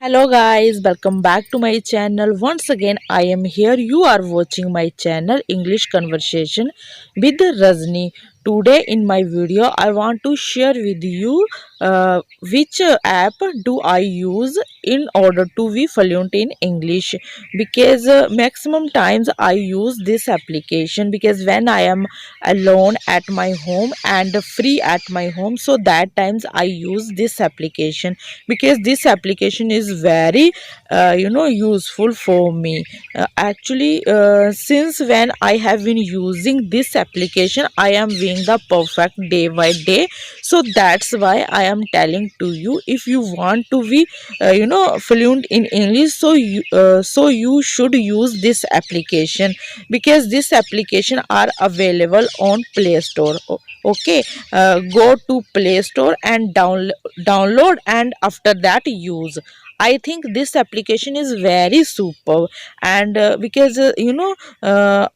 Hello guys, welcome back to my channel. Once again, I am here. You are watching my channel English Conversation with Rajni. Today in my video, I want to share with you which app do I use in order to be fluent in English, because maximum times I use this application because when I am alone at my home and free at my home, so that times I use this application because this application is very useful for me. Actually, since when I have been using this application, I am being the perfect day by day. So that's why I am telling to you, if you want to be fluent in English, so you should use this application because this application are available on Play Store. Okay, go to Play Store and download, and after that use. I think this application is very super, and because I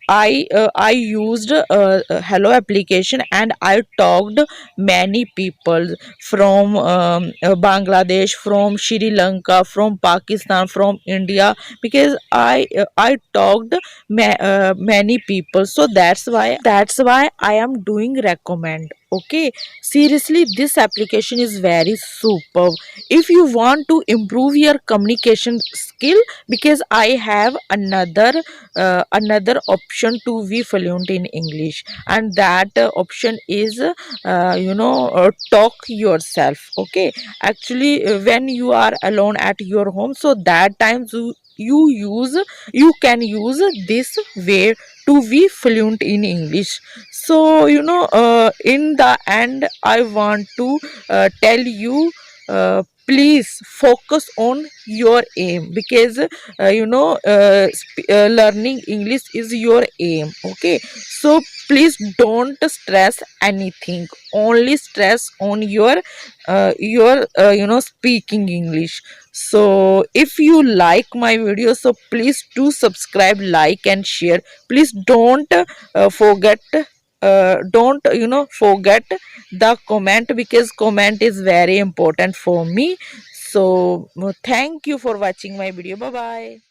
used hello application, and I talked many people from Bangladesh, from Sri Lanka, from Pakistan, from India, because I talked many people, so that's why I am doing recommend. Okay, seriously, this application is very superb if you want to improve your communication skill, because I have another option to be fluent in English, and that option is talk yourself. Okay, actually, when you are alone at your home, so that times you can use this way to be fluent in English. So in the end, I want to tell you, please focus on your aim, because learning English is your aim. Okay, so please don't stress anything, only stress on your speaking English. So if you like my video, so please do subscribe, like and share. Please don't forget the comment, because comment is very important for me. So thank you for watching my video. Bye bye.